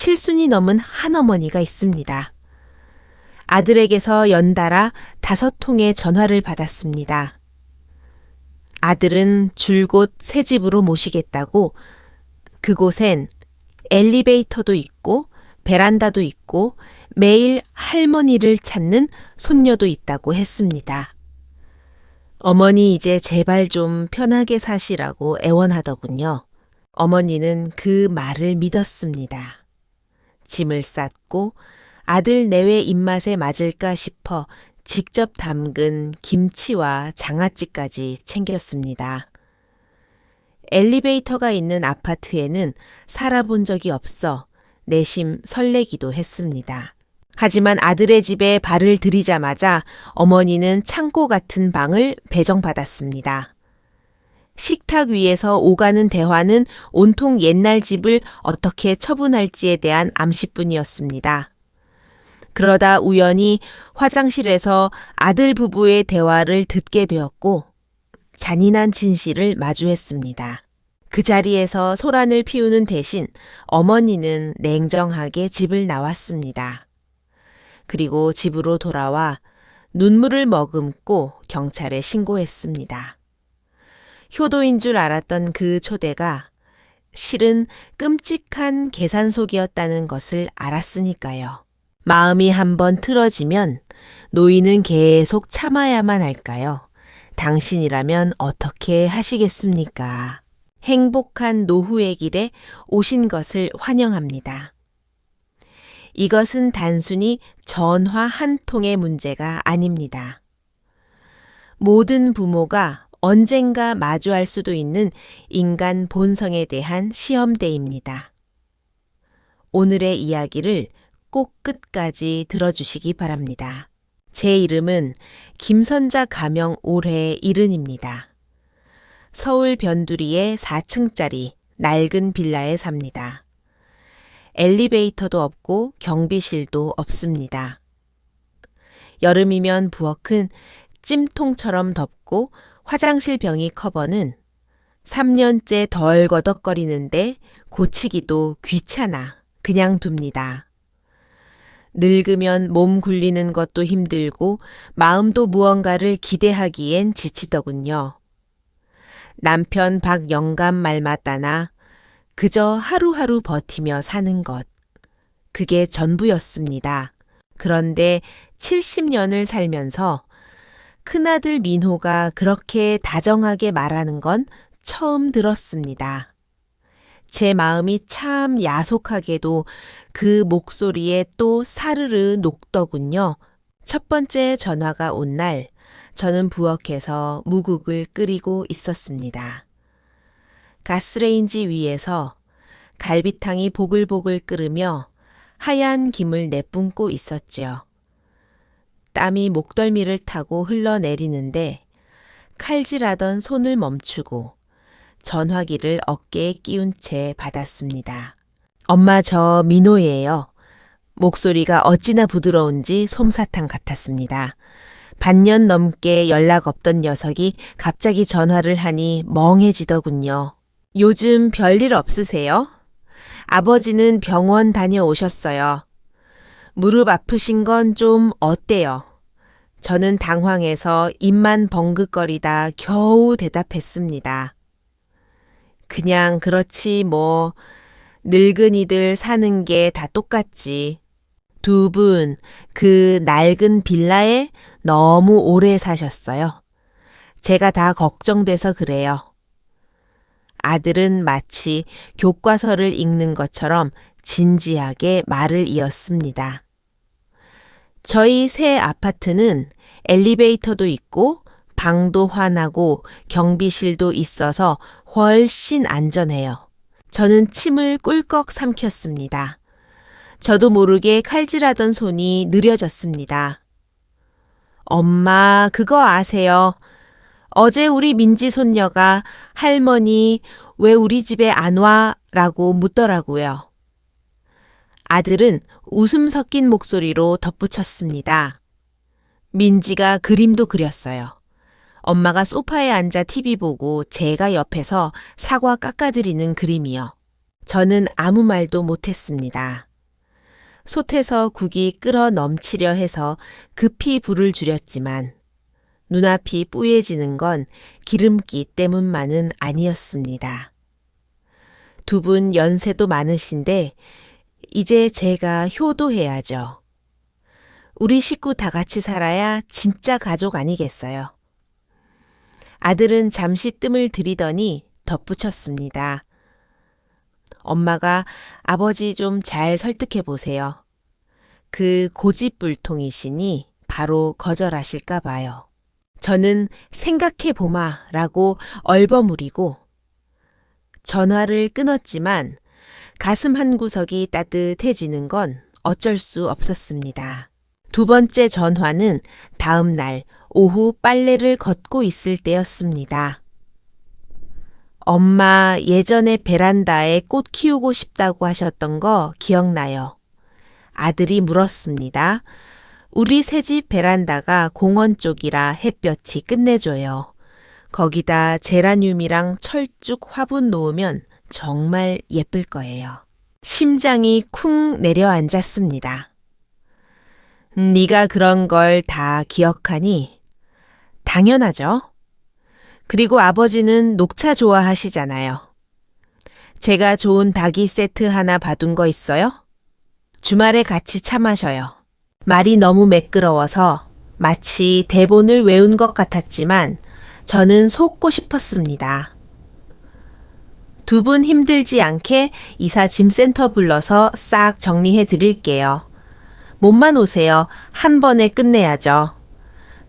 칠순이 넘은 한어머니가 있습니다. 아들에게서 연달아 5통의 전화를 받았습니다. 아들은 줄곧 새 집으로 모시겠다고 그곳엔 엘리베이터도 있고 베란다도 있고 매일 할머니를 찾는 손녀도 있다고 했습니다. 어머니 이제 제발 좀 편하게 사시라고 애원하더군요. 어머니는 그 말을 믿었습니다. 짐을 쌌고 아들 내외 입맛에 맞을까 싶어 직접 담근 김치와 장아찌까지 챙겼습니다. 엘리베이터가 있는 아파트에는 살아본 적이 없어 내심 설레기도 했습니다. 하지만 아들의 집에 발을 들이자마자 어머니는 창고 같은 방을 배정받았습니다. 식탁 위에서 오가는 대화는 온통 옛날 집을 어떻게 처분할지에 대한 암시뿐이었습니다. 그러다 우연히 화장실에서 아들 부부의 대화를 듣게 되었고 잔인한 진실을 마주했습니다. 그 자리에서 소란을 피우는 대신 어머니는 냉정하게 집을 나왔습니다. 그리고 집으로 돌아와 눈물을 머금고 경찰에 신고했습니다. 효도인 줄 알았던 그 초대가 실은 끔찍한 계산속이었다는 것을 알았으니까요. 마음이 한번 틀어지면 노인은 계속 참아야만 할까요? 당신이라면 어떻게 하시겠습니까? 행복한 노후의 길에 오신 것을 환영합니다. 이것은 단순히 전화 한 통의 문제가 아닙니다. 모든 부모가 언젠가 마주할 수도 있는 인간 본성에 대한 시험대입니다. 오늘의 이야기를 꼭 끝까지 들어주시기 바랍니다. 제 이름은 김선자 가명 올해 70입니다. 서울 변두리의 4층짜리 낡은 빌라에 삽니다. 엘리베이터도 없고 경비실도 없습니다. 여름이면 부엌은 찜통처럼 덥고 화장실 병이 커버는 3년째 덜 거덕거리는데 고치기도 귀찮아 그냥 둡니다. 늙으면 몸 굴리는 것도 힘들고 마음도 무언가를 기대하기엔 지치더군요. 남편 박영감 말 맞다나 그저 하루하루 버티며 사는 것. 그게 전부였습니다. 그런데 70년을 살면서 큰아들 민호가 그렇게 다정하게 말하는 건 처음 들었습니다. 제 마음이 참 야속하게도 그 목소리에 또 사르르 녹더군요. 첫 번째 전화가 온 날 저는 부엌에서 무국을 끓이고 있었습니다. 가스레인지 위에서 갈비탕이 보글보글 끓으며 하얀 김을 내뿜고 있었지요. 땀이 목덜미를 타고 흘러내리는데 칼질하던 손을 멈추고 전화기를 어깨에 끼운 채 받았습니다. 엄마, 저 민호예요. 목소리가 어찌나 부드러운지 솜사탕 같았습니다. 반년 넘게 연락 없던 녀석이 갑자기 전화를 하니 멍해지더군요. 요즘 별일 없으세요? 아버지는 병원 다녀오셨어요. 무릎 아프신 건 좀 어때요? 저는 당황해서 입만 벙긋거리다 겨우 대답했습니다. 그냥 그렇지 뭐 늙은이들 사는 게 다 똑같지. 두 분 그 낡은 빌라에 너무 오래 사셨어요. 제가 다 걱정돼서 그래요. 아들은 마치 교과서를 읽는 것처럼 진지하게 말을 이었습니다. 저희 새 아파트는 엘리베이터도 있고 방도 환하고 경비실도 있어서 훨씬 안전해요. 저는 침을 꿀꺽 삼켰습니다. 저도 모르게 칼질하던 손이 느려졌습니다. 엄마, 그거 아세요? 어제 우리 민지 손녀가 할머니 왜 우리 집에 안 와? 라고 묻더라고요. 아들은 웃음 섞인 목소리로 덧붙였습니다. 민지가 그림도 그렸어요. 엄마가 소파에 앉아 TV 보고 제가 옆에서 사과 깎아드리는 그림이요. 저는 아무 말도 못했습니다. 솥에서 국이 끓어 넘치려 해서 급히 불을 줄였지만 눈앞이 뿌얘지는 건 기름기 때문만은 아니었습니다. 두 분 연세도 많으신데 이제 제가 효도해야죠. 우리 식구 다 같이 살아야 진짜 가족 아니겠어요. 아들은 잠시 뜸을 들이더니 덧붙였습니다. 엄마가 아버지 좀 잘 설득해 보세요. 그 고집불통이시니 바로 거절하실까 봐요. 저는 생각해 보마라고 얼버무리고 전화를 끊었지만 가슴 한 구석이 따뜻해지는 건 어쩔 수 없었습니다. 두 번째 전화는 다음 날 오후 빨래를 걷고 있을 때였습니다. 엄마 예전에 베란다에 꽃 키우고 싶다고 하셨던 거 기억나요? 아들이 물었습니다. 우리 새집 베란다가 공원 쪽이라 햇볕이 끝내줘요. 거기다 제라늄이랑 철쭉 화분 놓으면 정말 예쁠 거예요. 심장이 쿵 내려앉았습니다. 네가 그런 걸 다 기억하니? 당연하죠. 그리고 아버지는 녹차 좋아하시잖아요. 제가 좋은 닭이 세트 하나 봐둔 거 있어요? 주말에 같이 차 마셔요. 말이 너무 매끄러워서 마치 대본을 외운 것 같았지만 저는 속고 싶었습니다. 두 분 힘들지 않게 이사 짐센터 불러서 싹 정리해 드릴게요. 몸만 오세요. 한 번에 끝내야죠.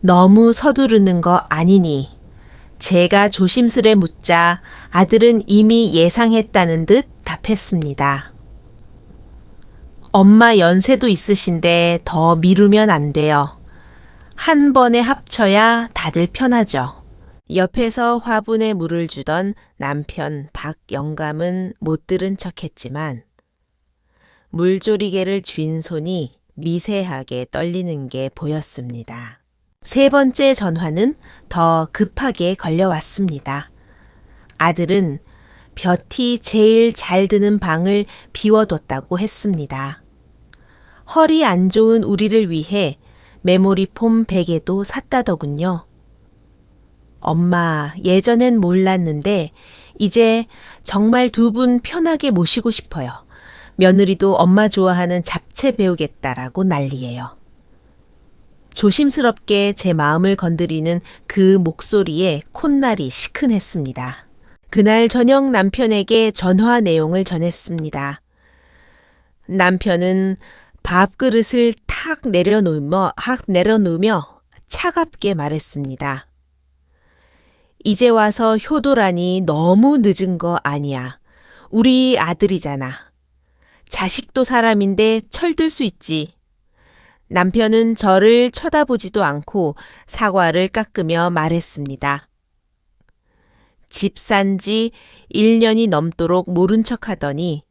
너무 서두르는 거 아니니. 제가 조심스레 묻자 아들은 이미 예상했다는 듯 답했습니다. 엄마 연세도 있으신데 더 미루면 안 돼요. 한 번에 합쳐야 다들 편하죠. 옆에서 화분에 물을 주던 남편 박영감은 못 들은 척했지만 물조리개를 쥔 손이 미세하게 떨리는 게 보였습니다. 세 번째 전화는 더 급하게 걸려왔습니다. 아들은 볕이 제일 잘 드는 방을 비워뒀다고 했습니다. 허리 안 좋은 우리를 위해 메모리 폼 베개도 샀다더군요. 엄마, 예전엔 몰랐는데 이제 정말 두 분 편하게 모시고 싶어요. 며느리도 엄마 좋아하는 잡채 배우겠다라고 난리예요. 조심스럽게 제 마음을 건드리는 그 목소리에 콧날이 시큰했습니다. 그날 저녁 남편에게 전화 내용을 전했습니다. 남편은 밥그릇을 내려놓으며 차갑게 말했습니다. 이제 와서 효도라니 너무 늦은 거 아니야. 우리 아들이잖아. 자식도 사람인데 철들 수 있지. 남편은 저를 쳐다보지도 않고 사과를 깎으며 말했습니다. 집 산 지 1년이 넘도록 모른 척 하더니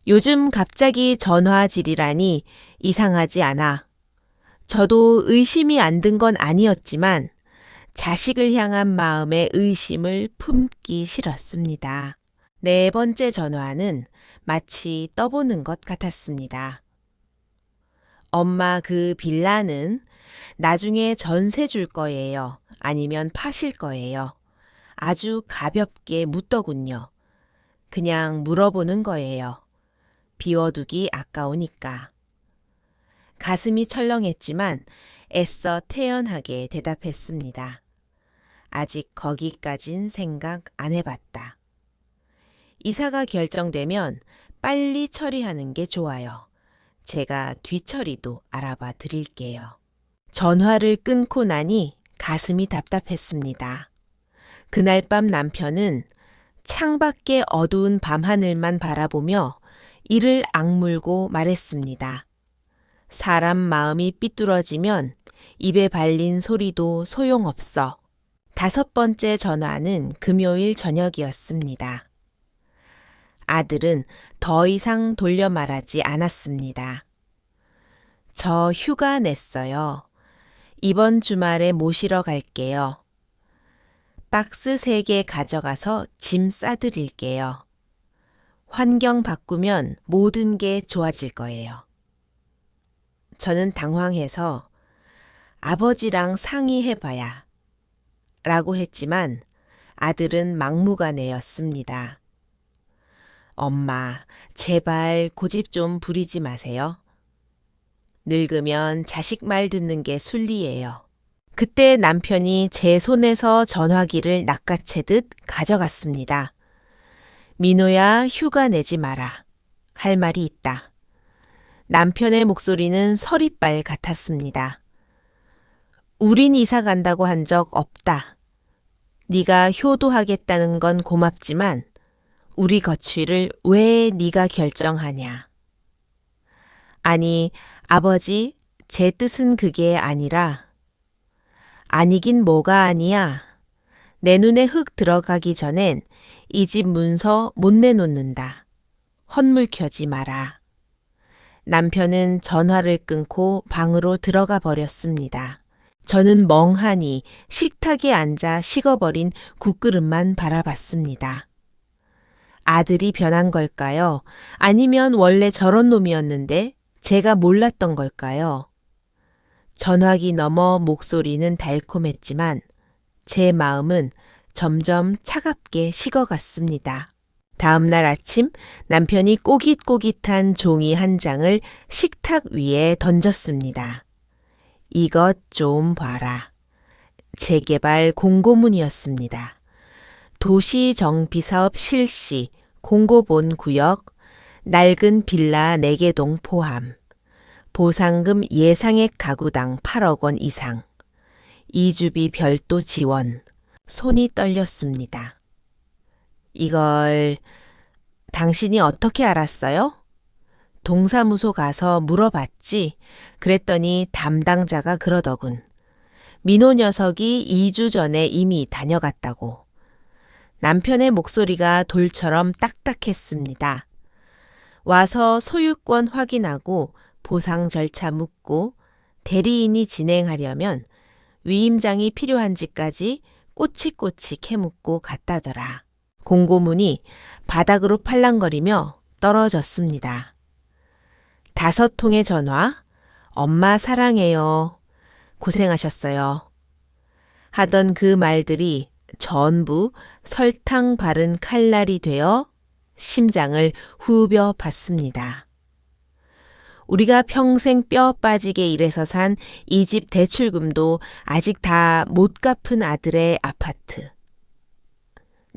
요즘 갑자기 전화질이라니 이상하지 않아. 저도 의심이 안 든 건 아니었지만 자식을 향한 마음의 의심을 품기 싫었습니다. 네 번째 전화는 마치 떠보는 것 같았습니다. 엄마 그 빌라는 나중에 전세 줄 거예요. 아니면 파실 거예요. 아주 가볍게 묻더군요. 그냥 물어보는 거예요. 비워두기 아까우니까. 가슴이 철렁했지만 애써 태연하게 대답했습니다. 아직 거기까진 생각 안 해봤다. 이사가 결정되면 빨리 처리하는 게 좋아요. 제가 뒤처리도 알아봐 드릴게요. 전화를 끊고 나니 가슴이 답답했습니다. 그날 밤 남편은 창밖의 어두운 밤하늘만 바라보며 이를 악물고 말했습니다. 사람 마음이 삐뚤어지면 입에 발린 소리도 소용없어. 다섯 번째 전화는 금요일 저녁이었습니다. 아들은 더 이상 돌려 말하지 않았습니다. 저 휴가 냈어요. 이번 주말에 모시러 갈게요. 박스 3개 가져가서 짐 싸드릴게요. 환경 바꾸면 모든 게 좋아질 거예요. 저는 당황해서 아버지랑 상의해봐야 라고 했지만 아들은 막무가내였습니다. 엄마, 제발 고집 좀 부리지 마세요. 늙으면 자식 말 듣는 게 순리예요. 그때 남편이 제 손에서 전화기를 낚아채듯 가져갔습니다. 민호야, 휴가 내지 마라. 할 말이 있다. 남편의 목소리는 서리빨 같았습니다. 우린 이사 간다고 한 적 없다. 네가 효도하겠다는 건 고맙지만 우리 거취를 왜 네가 결정하냐. 아니, 아버지, 제 뜻은 그게 아니라. 아니긴 뭐가 아니야. 내 눈에 흙 들어가기 전엔 이 집 문서 못 내놓는다. 헛물켜지 마라. 남편은 전화를 끊고 방으로 들어가 버렸습니다. 저는 멍하니 식탁에 앉아 식어버린 국그릇만 바라봤습니다. 아들이 변한 걸까요? 아니면 원래 저런 놈이었는데 제가 몰랐던 걸까요? 전화기 너머 목소리는 달콤했지만 제 마음은 점점 차갑게 식어갔습니다. 다음 날 아침 남편이 꼬깃꼬깃한 종이 한 장을 식탁 위에 던졌습니다. 이것 좀 봐라. 재개발 공고문이었습니다. 도시정비사업 실시, 공고본 구역, 낡은 빌라 4개동 포함, 보상금 예상액 가구당 8억 원 이상, 이주비 별도 지원, 손이 떨렸습니다. 이걸 당신이 어떻게 알았어요? 동사무소 가서 물어봤지. 그랬더니 담당자가 그러더군. 민호 녀석이 2주 전에 이미 다녀갔다고. 남편의 목소리가 돌처럼 딱딱했습니다. 와서 소유권 확인하고 보상 절차 묻고 대리인이 진행하려면 위임장이 필요한지까지 꼬치꼬치 캐묻고 갔다더라. 공고문이 바닥으로 팔랑거리며 떨어졌습니다. 5통의 전화, 엄마 사랑해요. 고생하셨어요. 하던 그 말들이 전부 설탕 바른 칼날이 되어 심장을 후벼 봤습니다. 우리가 평생 뼈 빠지게 일해서 산 이 집 대출금도 아직 다 못 갚은 아들의 아파트.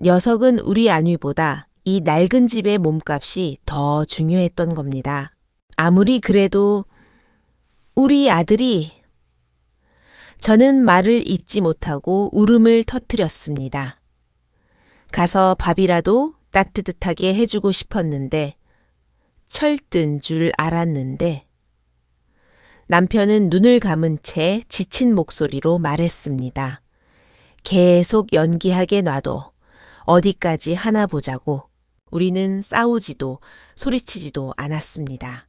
녀석은 우리 안위보다 이 낡은 집의 몸값이 더 중요했던 겁니다. 아무리 그래도 우리 아들이. 저는 말을 잇지 못하고 울음을 터뜨렸습니다. 가서 밥이라도 따뜻하게 해주고 싶었는데 철든 줄 알았는데 남편은 눈을 감은 채 지친 목소리로 말했습니다. 계속 연기하게 놔둬. 어디까지 하나 보자고. 우리는 싸우지도 소리치지도 않았습니다.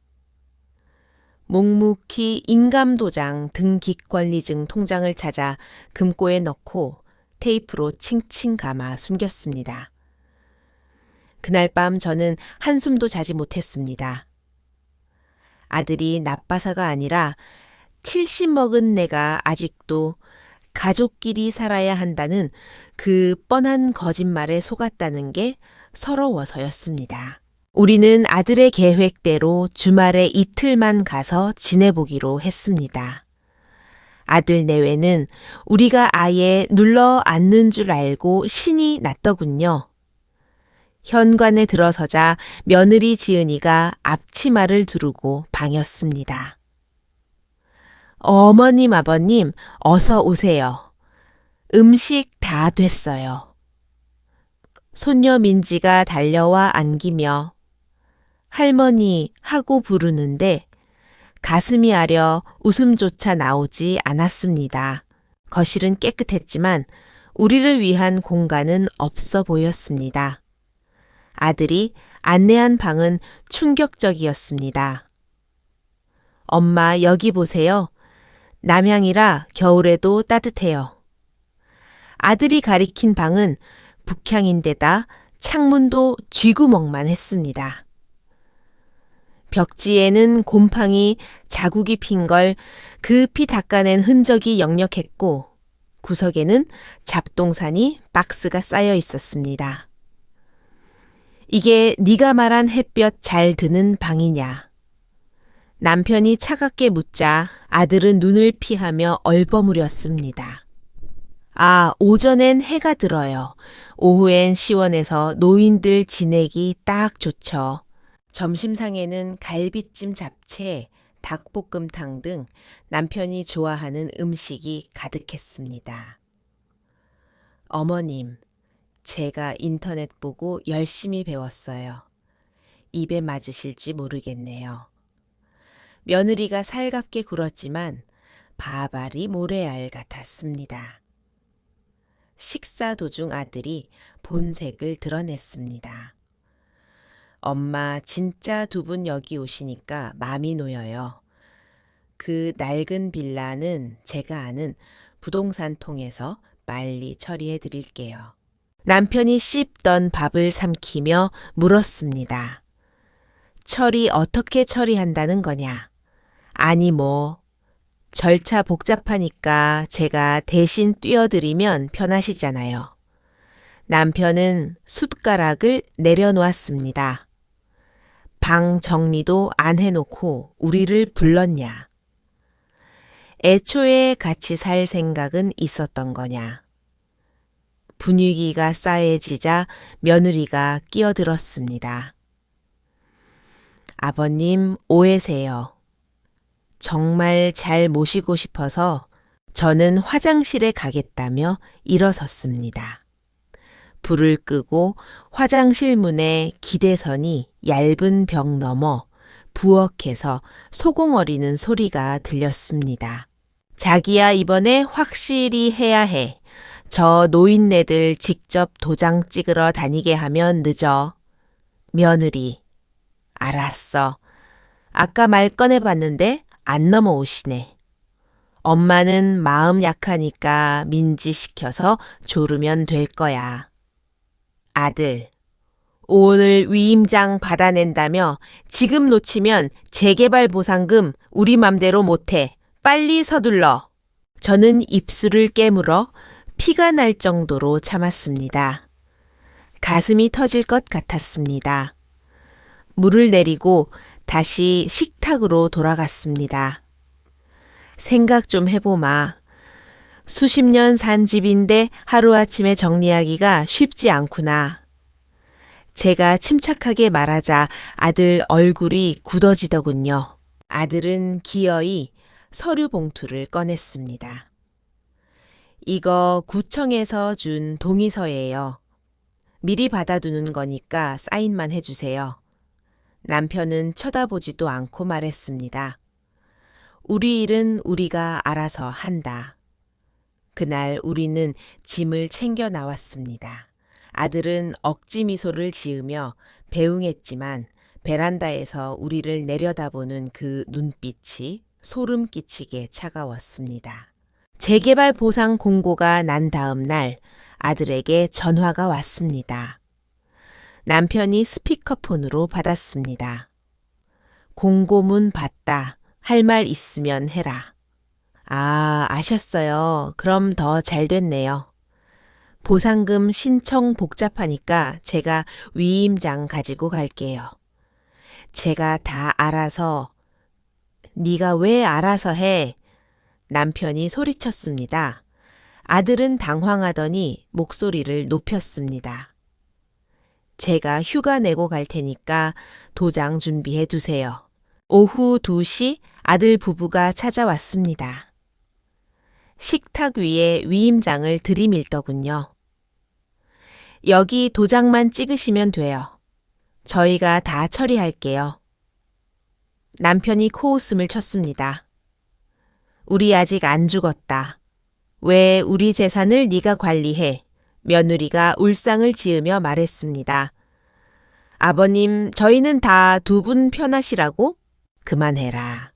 묵묵히 인감도장 등기권리증 통장을 찾아 금고에 넣고 테이프로 칭칭 감아 숨겼습니다. 그날 밤 저는 한숨도 자지 못했습니다. 아들이 나빠서가 아니라 70 먹은 내가 아직도 가족끼리 살아야 한다는 그 뻔한 거짓말에 속았다는 게 서러워서였습니다. 우리는 아들의 계획대로 주말에 이틀만 가서 지내보기로 했습니다. 아들 내외는 우리가 아예 눌러 앉는 줄 알고 신이 났더군요. 현관에 들어서자 며느리 지은이가 앞치마를 두르고 방였습니다. 어머님, 아버님, 어서 오세요. 음식 다 됐어요. 손녀 민지가 달려와 안기며 할머니 하고 부르는데 가슴이 아려 웃음조차 나오지 않았습니다. 거실은 깨끗했지만 우리를 위한 공간은 없어 보였습니다. 아들이 안내한 방은 충격적이었습니다. 엄마 여기 보세요. 남향이라 겨울에도 따뜻해요. 아들이 가리킨 방은 북향인데다 창문도 쥐구멍만 했습니다. 벽지에는 곰팡이 자국이 핀 걸 급히 닦아낸 흔적이 역력했고 구석에는 잡동사니 박스가 쌓여 있었습니다. 이게 네가 말한 햇볕 잘 드는 방이냐? 남편이 차갑게 묻자 아들은 눈을 피하며 얼버무렸습니다. 아, 오전엔 해가 들어요. 오후엔 시원해서 노인들 지내기 딱 좋죠. 점심상에는 갈비찜 잡채, 닭볶음탕 등 남편이 좋아하는 음식이 가득했습니다. 어머님, 제가 인터넷 보고 열심히 배웠어요. 입에 맞으실지 모르겠네요. 며느리가 살갑게 굴었지만 바바리 모래알 같았습니다. 식사 도중 아들이 본색을 드러냈습니다. 엄마 진짜 두 분 여기 오시니까 마음이 놓여요. 그 낡은 빌라는 제가 아는 부동산 통해서 빨리 처리해 드릴게요. 남편이 씹던 밥을 삼키며 물었습니다. 처리 어떻게 처리한다는 거냐? 아니 절차 복잡하니까 제가 대신 뛰어드리면 편하시잖아요. 남편은 숟가락을 내려놓았습니다. 방 정리도 안 해놓고 우리를 불렀냐? 애초에 같이 살 생각은 있었던 거냐? 분위기가 싸해지자 며느리가 끼어들었습니다. 아버님 오해세요. 정말 잘 모시고 싶어서 저는 화장실에 가겠다며 일어섰습니다. 불을 끄고 화장실 문에 기대선이 얇은 벽 너머 부엌에서 소공어리는 소리가 들렸습니다. 자기야 이번에 확실히 해야 해. 저 노인네들 직접 도장 찍으러 다니게 하면 늦어. 며느리. 알았어. 아까 말 꺼내봤는데 안 넘어오시네. 엄마는 마음 약하니까 민지시켜서 조르면 될 거야. 아들, 오늘 위임장 받아낸다며 지금 놓치면 재개발 보상금 우리 맘대로 못해. 빨리 서둘러. 저는 입술을 깨물어 피가 날 정도로 참았습니다. 가슴이 터질 것 같았습니다. 물을 내리고 다시 식탁으로 돌아갔습니다. 생각 좀 해보마. 수십 년 산 집인데 하루아침에 정리하기가 쉽지 않구나. 제가 침착하게 말하자 아들 얼굴이 굳어지더군요. 아들은 기어이 서류 봉투를 꺼냈습니다. 이거 구청에서 준 동의서예요. 미리 받아두는 거니까 사인만 해주세요. 남편은 쳐다보지도 않고 말했습니다. 우리 일은 우리가 알아서 한다. 그날 우리는 짐을 챙겨 나왔습니다. 아들은 억지 미소를 지으며 배웅했지만 베란다에서 우리를 내려다보는 그 눈빛이 소름 끼치게 차가웠습니다. 재개발 보상 공고가 난 다음 날 아들에게 전화가 왔습니다. 남편이 스피커폰으로 받았습니다. 공고문 봤다. 할 말 있으면 해라. 아, 아셨어요. 그럼 더 잘 됐네요. 보상금 신청 복잡하니까 제가 위임장 가지고 갈게요. 제가 다 알아서. 네가 왜 알아서 해? 남편이 소리쳤습니다. 아들은 당황하더니 목소리를 높였습니다. 제가 휴가 내고 갈 테니까 도장 준비해 두세요. 오후 2시 아들 부부가 찾아왔습니다. 식탁 위에 위임장을 들이밀더군요. 여기 도장만 찍으시면 돼요. 저희가 다 처리할게요. 남편이 코웃음을 쳤습니다. 우리 아직 안 죽었다. 왜 우리 재산을 네가 관리해? 며느리가 울상을 지으며 말했습니다. 아버님, 저희는 다 두 분 편하시라고? 그만해라.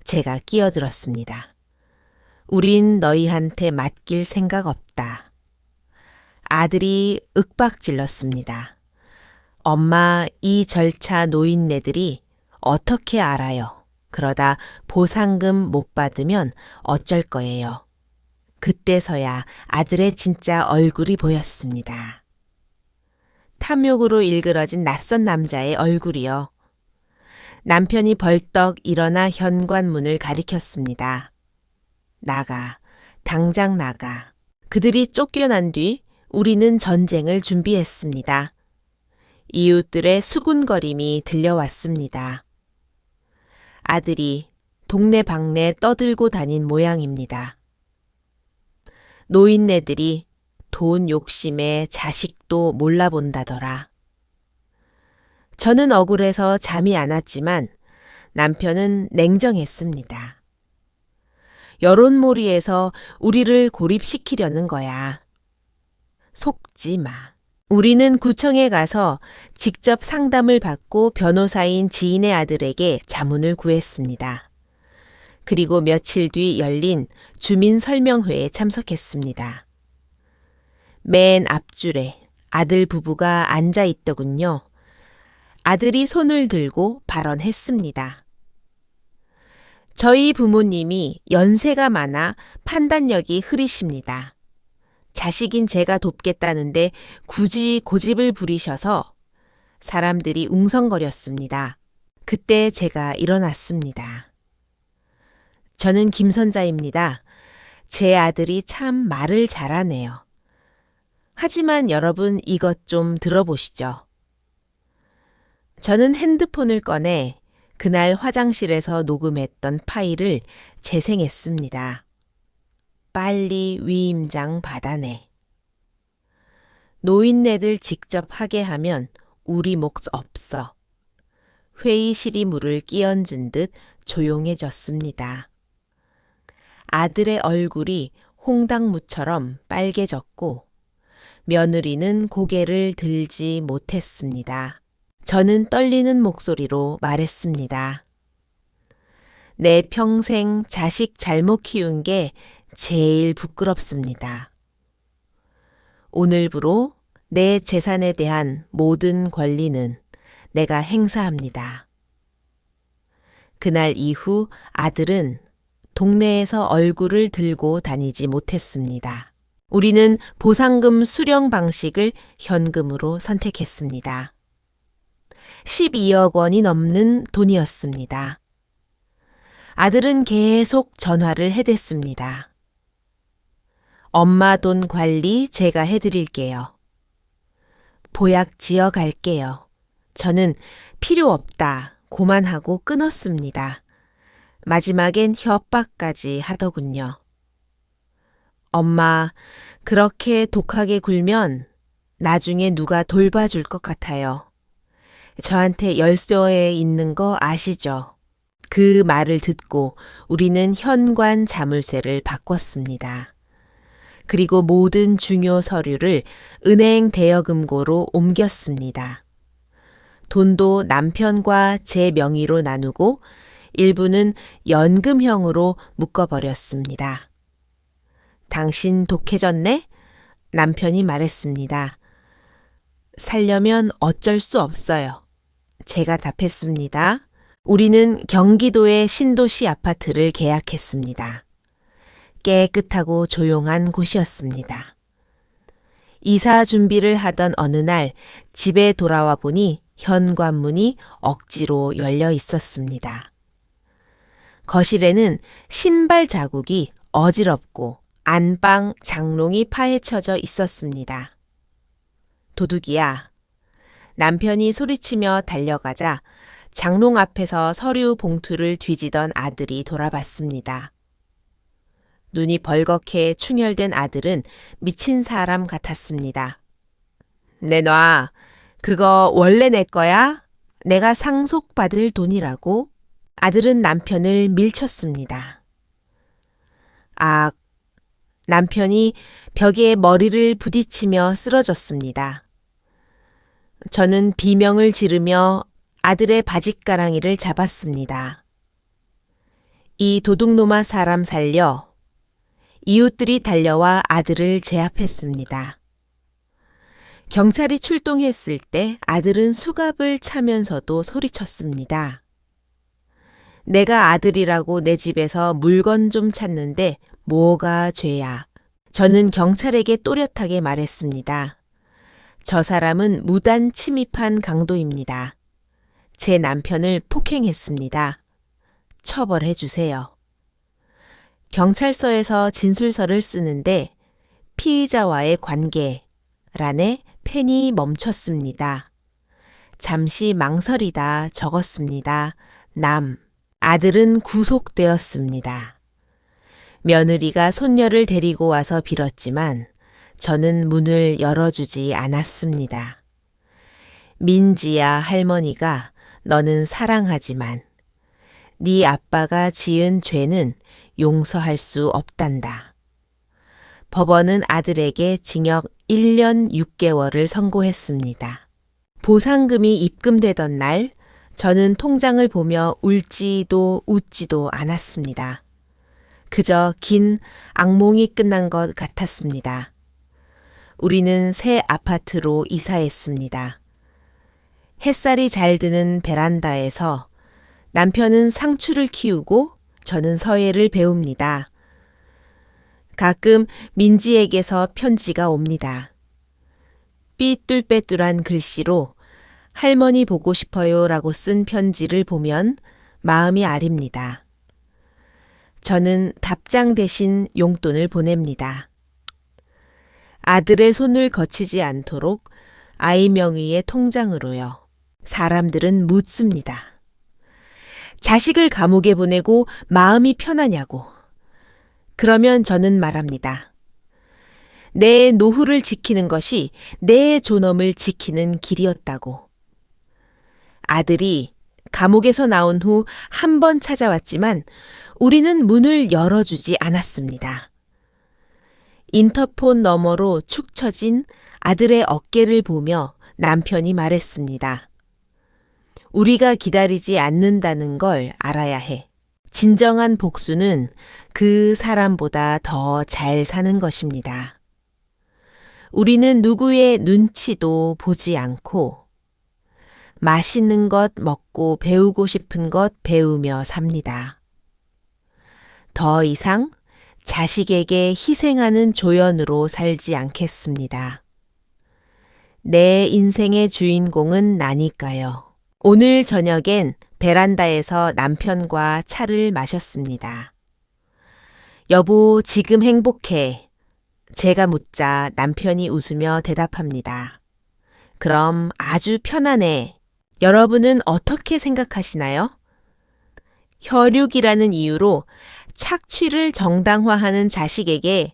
제가 끼어들었습니다. 우린 너희한테 맡길 생각 없다. 아들이 윽박질렀습니다. 엄마, 이 절차 노인네들이 어떻게 알아요? 그러다 보상금 못 받으면 어쩔 거예요. 그때서야 아들의 진짜 얼굴이 보였습니다. 탐욕으로 일그러진 낯선 남자의 얼굴이요. 남편이 벌떡 일어나 현관문을 가리켰습니다. 나가, 당장 나가. 그들이 쫓겨난 뒤 우리는 전쟁을 준비했습니다. 이웃들의 수군거림이 들려왔습니다. 아들이 동네방네 떠들고 다닌 모양입니다. 노인네들이 돈 욕심에 자식도 몰라본다더라. 저는 억울해서 잠이 안 왔지만 남편은 냉정했습니다. 여론몰이에서 우리를 고립시키려는 거야. 속지 마. 우리는 구청에 가서 직접 상담을 받고 변호사인 지인의 아들에게 자문을 구했습니다. 그리고 며칠 뒤 열린 주민설명회에 참석했습니다. 맨 앞줄에 아들 부부가 앉아 있더군요. 아들이 손을 들고 발언했습니다. 저희 부모님이 연세가 많아 판단력이 흐리십니다. 자식인 제가 돕겠다는데 굳이 고집을 부리셔서 사람들이 웅성거렸습니다. 그때 제가 일어났습니다. 저는 김선자입니다. 제 아들이 참 말을 잘하네요. 하지만 여러분 이것 좀 들어보시죠. 저는 핸드폰을 꺼내 그날 화장실에서 녹음했던 파일을 재생했습니다. 빨리 위임장 받아내. 노인네들 직접 하게 하면 우리 몫 없어. 회의실이 물을 끼얹은 듯 조용해졌습니다. 아들의 얼굴이 홍당무처럼 빨개졌고 며느리는 고개를 들지 못했습니다. 저는 떨리는 목소리로 말했습니다. 내 평생 자식 잘못 키운 게 제일 부끄럽습니다. 오늘부로 내 재산에 대한 모든 권리는 내가 행사합니다. 그날 이후 아들은 동네에서 얼굴을 들고 다니지 못했습니다. 우리는 보상금 수령 방식을 현금으로 선택했습니다. 12억 원이 넘는 돈이었습니다. 아들은 계속 전화를 해댔습니다. 엄마 돈 관리 제가 해드릴게요. 보약 지어 갈게요. 저는 필요 없다 고만하고 끊었습니다. 마지막엔 협박까지 하더군요. 엄마, 그렇게 독하게 굴면 나중에 누가 돌봐줄 것 같아요. 저한테 열쇠에 있는 거 아시죠? 그 말을 듣고 우리는 현관 자물쇠를 바꿨습니다. 그리고 모든 중요 서류를 은행 대여금고로 옮겼습니다. 돈도 남편과 제 명의로 나누고 일부는 연금형으로 묶어버렸습니다. 당신 독해졌네? 남편이 말했습니다. 살려면 어쩔 수 없어요. 제가 답했습니다. 우리는 경기도의 신도시 아파트를 계약했습니다. 깨끗하고 조용한 곳이었습니다. 이사 준비를 하던 어느 날 집에 돌아와 보니 현관문이 억지로 열려 있었습니다. 거실에는 신발 자국이 어지럽고 안방 장롱이 파헤쳐져 있었습니다. 도둑이야. 남편이 소리치며 달려가자 장롱 앞에서 서류 봉투를 뒤지던 아들이 돌아봤습니다. 눈이 벌겋게 충혈된 아들은 미친 사람 같았습니다. 내놔. 그거 원래 내 거야? 내가 상속받을 돈이라고? 아들은 남편을 밀쳤습니다. 악. 남편이 벽에 머리를 부딪히며 쓰러졌습니다. 저는 비명을 지르며 아들의 바짓가랑이를 잡았습니다. 이 도둑놈아 사람 살려. 이웃들이 달려와 아들을 제압했습니다. 경찰이 출동했을 때 아들은 수갑을 차면서도 소리쳤습니다. 내가 아들이라고 내 집에서 물건 좀 찾는데 뭐가 죄야. 저는 경찰에게 또렷하게 말했습니다. 저 사람은 무단 침입한 강도입니다. 제 남편을 폭행했습니다. 처벌해 주세요. 경찰서에서 진술서를 쓰는데 피의자와의 관계란에 펜이 멈췄습니다. 잠시 망설이다 적었습니다. 아들은 구속되었습니다. 며느리가 손녀를 데리고 와서 빌었지만 저는 문을 열어주지 않았습니다. 민지야 할머니가 너는 사랑하지만 네 아빠가 지은 죄는 용서할 수 없단다. 법원은 아들에게 징역 1년 6개월을 선고했습니다. 보상금이 입금되던 날 저는 통장을 보며 울지도 웃지도 않았습니다. 그저 긴 악몽이 끝난 것 같았습니다. 우리는 새 아파트로 이사했습니다. 햇살이 잘 드는 베란다에서 남편은 상추를 키우고 저는 서예를 배웁니다. 가끔 민지에게서 편지가 옵니다. 삐뚤빼뚤한 글씨로 할머니 보고 싶어요 라고 쓴 편지를 보면 마음이 아립니다. 저는 답장 대신 용돈을 보냅니다. 아들의 손을 거치지 않도록 아이 명의의 통장으로요. 사람들은 묻습니다. 자식을 감옥에 보내고 마음이 편하냐고. 그러면 저는 말합니다. 내 노후를 지키는 것이 내 존엄을 지키는 길이었다고. 아들이 감옥에서 나온 후 한 번 찾아왔지만 우리는 문을 열어주지 않았습니다. 인터폰 너머로 축 처진 아들의 어깨를 보며 남편이 말했습니다. 우리가 기다리지 않는다는 걸 알아야 해. 진정한 복수는 그 사람보다 더 잘 사는 것입니다. 우리는 누구의 눈치도 보지 않고 맛있는 것 먹고 배우고 싶은 것 배우며 삽니다. 더 이상 자식에게 희생하는 조연으로 살지 않겠습니다. 내 인생의 주인공은 나니까요. 오늘 저녁엔 베란다에서 남편과 차를 마셨습니다. 여보, 지금 행복해. 제가 묻자 남편이 웃으며 대답합니다. 그럼 아주 편하네. 여러분은 어떻게 생각하시나요? 혈육이라는 이유로 착취를 정당화하는 자식에게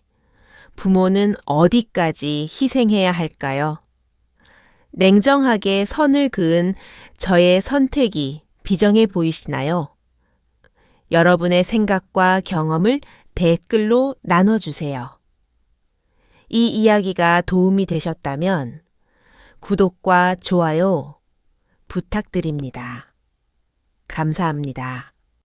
부모는 어디까지 희생해야 할까요? 냉정하게 선을 그은 저의 선택이 비정해 보이시나요? 여러분의 생각과 경험을 댓글로 나눠주세요. 이 이야기가 도움이 되셨다면 구독과 좋아요 부탁드립니다. 감사합니다.